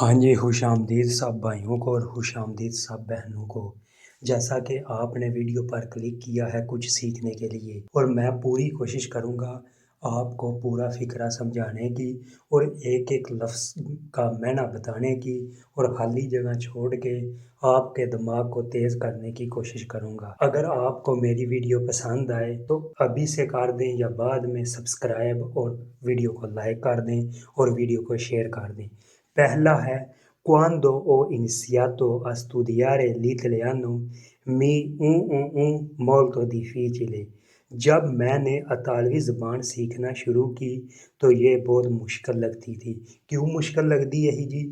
हाँ जी, खुशामदीद सब भाइयों को और खुशामदीद सब बहनों को। जैसा कि आपने वीडियो पर क्लिक किया है कुछ सीखने के लिए, और मैं पूरी कोशिश करूँगा आपको पूरा फ़िक्रा समझाने की और एक-एक लफ्ज़ का मायना बताने की, और खाली जगह छोड़ के आपके दिमाग को तेज़ करने की कोशिश करूँगा। अगर आपको मेरी वीडियो पसंद आए तो अभी से कर दें या बाद में सब्सक्राइब, और वीडियो को लाइक कर दें और वीडियो को शेयर कर दें। Pehla è quando ho iniziato a studiare l'italiano molto difficile. जब मैंने इतालवी ज़बान सीखना शुरू की तो ये बहुत मुश्किल लगती थी। क्यों मुश्किल लगती है जी?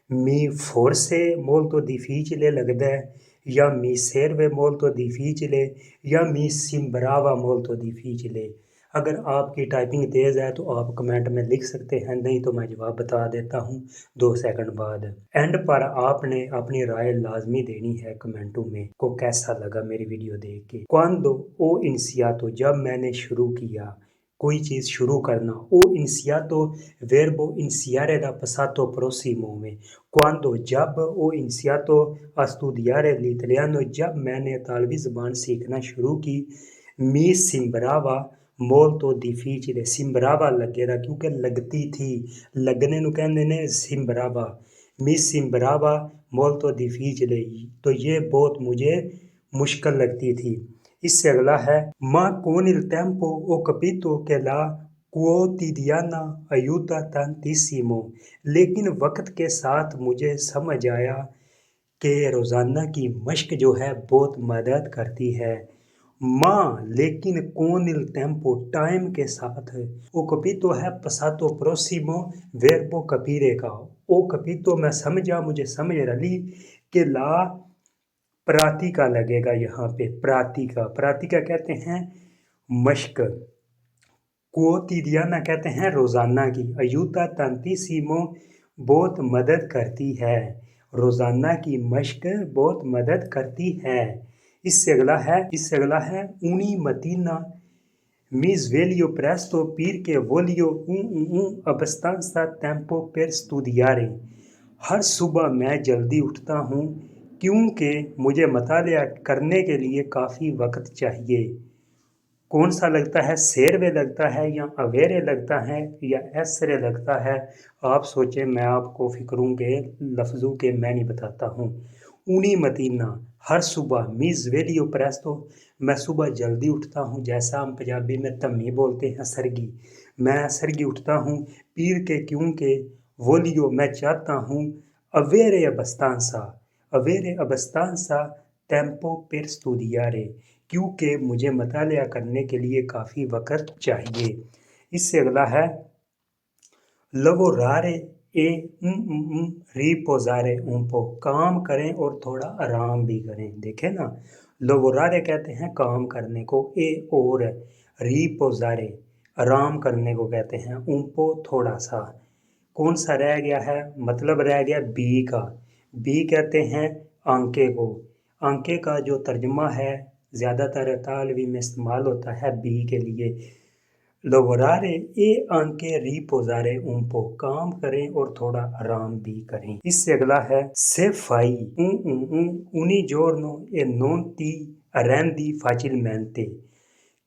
Mi forse molto difficile लगता है, या mi serve molto difficile, या mi sembrava molto difficile। अगर आपकी टाइपिंग तेज़ है तो आप कमेंट में लिख सकते हैं, नहीं तो मैं जवाब बता देता हूँ 2 सेकंड बाद। एंड पर आपने अपनी राय लाजमी देनी है कमेंटों में को कैसा लगा मेरी वीडियो देख के। Quando ho iniziato जब मैंने शुरू किया कोई चीज़ शुरू करना। O iniziato verbo iniziare da passato prossimo में। Quando जब ho iniziato a studiare l'italiano जब मैंने इतालवी ज़बान सीखना शुरू की। Mi sembrava molto difficile। सिम्बरावा लगेगा क्योंकि लगती थी, लगने ਨੂੰ ਕਹਿੰਦੇ ਨੇ सिम्बरावा। Mi sembrava molto difficile तो ये बहुत मुझे मुश्किल लगती थी। इससे अगला है ma con il tempo ho capito che la quotidiana aiuta tantissimo। लेकिन वक्त के साथ मुझे समझ आया कि रोज़ाना की मश्क जो है बहुत मदद करती है। माँ लेकिन कौन इल टेम्पो टाइम के साथ ओ कपीतो है पसातो प्रोसिमो वेर्बो कपीरे का। ओ कपीतो मैं समझा, मुझे समझ रही कि ला प्रातिका लगेगा यहाँ पे। प्रातिका, प्रातिका कहते हैं मश्क, क्वोटिडियाना कहते हैं रोज़ाना की, अयूता तंतीसीमो बहुत मदद करती है, रोज़ाना की मश्क बहुत मदद करती है। इससे अगला है ऊनी मतीना mi sveglio presto perché voglio abbastanza tempo per studiare। हर सुबह मैं जल्दी उठता हूँ क्योंकि मुझे मतालिया करने के लिए काफ़ी वक्त चाहिए। कौन सा लगता है? सेरवे लगता है या अवेरे लगता है या एसरे लगता है? आप सोचें, मैं आपको फ़िक्रों के लफ्ज़ों के मैनी बताता हूँ। ऊनी मतीना हर सुबह, मी ज़वेलियो प्रेस्तो मैं सुबह जल्दी उठता हूँ, जैसा हम पंजाबी में धम्मी बोलते हैं सरगी, मैं सरगी उठता हूँ। पीर के क्योंकि वोलियो मैं चाहता हूँ, अवेरे अबस्तांसा टेम्पो पेर स्टूडियारे क्योंकि मुझे मतालिया करने के लिए काफ़ी वक्त चाहिए। इससे अगला है लवोरारे ए रिपोजारे उम्पो काम करें और थोड़ा आराम भी करें। देखें ना, लवोरारे कहते हैं काम करने को, ए और रिपोजारे आराम करने को कहते हैं, उम्पो थोड़ा सा। कौन सा रह गया है? मतलब रह गया बी का। बी कहते हैं आंके को। आंके का जो तर्जमा है ज़्यादातर इतालवी में इस्तेमाल होता है बी के लिए। लवोरारे ए आंके रिपोजारे उम्पो काम करें और थोड़ा आराम भी करें। इससे अगला है सेफाई उनी जोरनो ए नोन ती अरेंदी facilmente।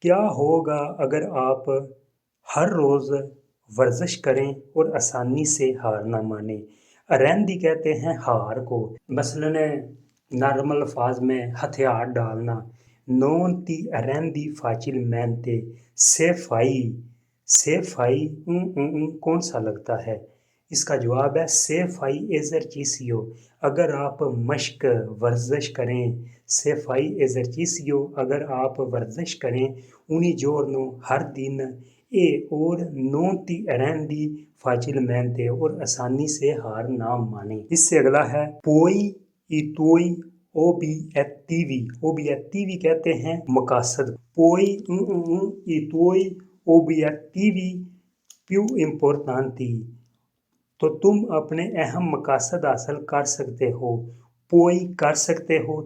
क्या होगा अगर आप हर रोज़ वर्जिश करें और आसानी से हार ना माने। अरेंदी कहते हैं हार को, मसलन नॉर्मल अल्फाज में हथियार डालना। नोन ती अरेंदी facilmente सेफाई कौन सा लगता है? इसका जवाब है सेफाई एजरचिसियो। अगर आप मश्क वर्जिश करें, सेफाई एजरचिसियो अगर आप वर्जिश करें, उन्हीं जोरनो हर दिन, ए और नोन ती अरेंदी facilmente और आसानी से हार ना माने। इससे अगला है पोई इतोई ओबिएटिवी कहते हैं मकासद। पोई इतोई ओबिएटिवी più importanti तो तुम अपने अहम मकासद हासिल कर सकते हो। पोई कर सकते हो,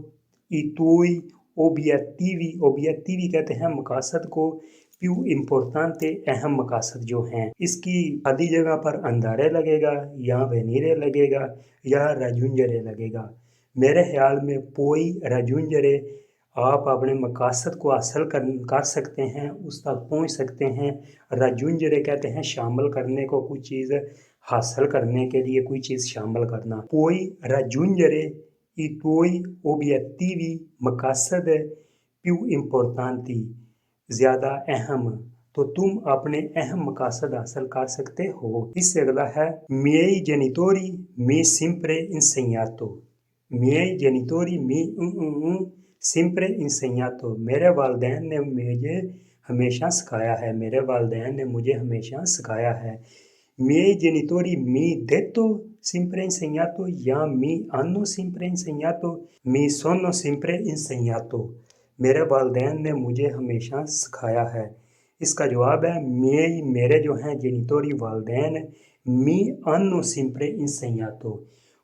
इतोई ओबिएटिवी कहते हैं मकासद को, più importante अहम मकासद जो हैं, इसकी आधी जगह पर अंधारे लगेगा या वेनीरे लगेगा या रजूंजरे लगेगा। मेरे ख्याल में पोई रजूंजरे आप अपने मकासद को हासिल कर सकते हैं, उस तक पहुंच सकते हैं। रजूंजरे कहते हैं शामिल करने को, कोई चीज़ हासिल करने के लिए कोई चीज़ शामिल करना। पोई रजूंजरे i tuoi obiettivi मकासद più importanti ज़्यादा अहम, तो तुम अपने अहम मकासद हासिल कर सकते हो। इससे अगला है miei genitori mi sempre insegnato, miei genitori mi sempre insegnato, मेरे वालिदैन ने मुझे हमेशा सिखाया है, मेरे वालिदैन ने मुझे हमेशा सिखाया है। miei genitori mi detto sempre insegnato या mi hanno sempre insegnato, mi sono sempre insegnato, मेरे वालिदैन ने मुझे हमेशा सिखाया है। इसका जवाब है miei, मेरे जो हैं जेनिटोरी वालिदैन, mi hanno sempre insegnato,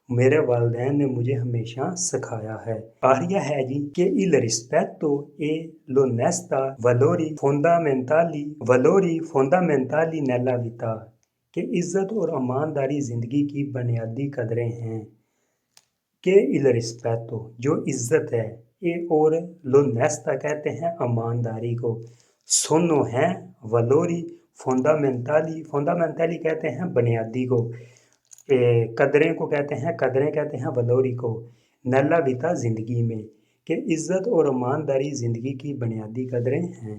मेरे वालिदैन ने मुझे हमेशा सिखाया है। आखिरी है जी कि il rispetto e l'onestà valori fondamentali nella vita, कि इज़्ज़त और ईमानदारी ज़िंदगी की बुनियादी कदरें हैं। कि il rispetto जो इज़्ज़त है, ए और l'onestà कहते हैं ईमानदारी को, सोनो हैं valori fondamentali कहते हैं बुनियादी को, कदरें को कहते हैं, कदरें कहते हैं वलोरी को, नल्ला विता ज़िंदगी में, कि इज़्ज़त और ईमानदारी ज़िंदगी की बुनियादी कदरें हैं।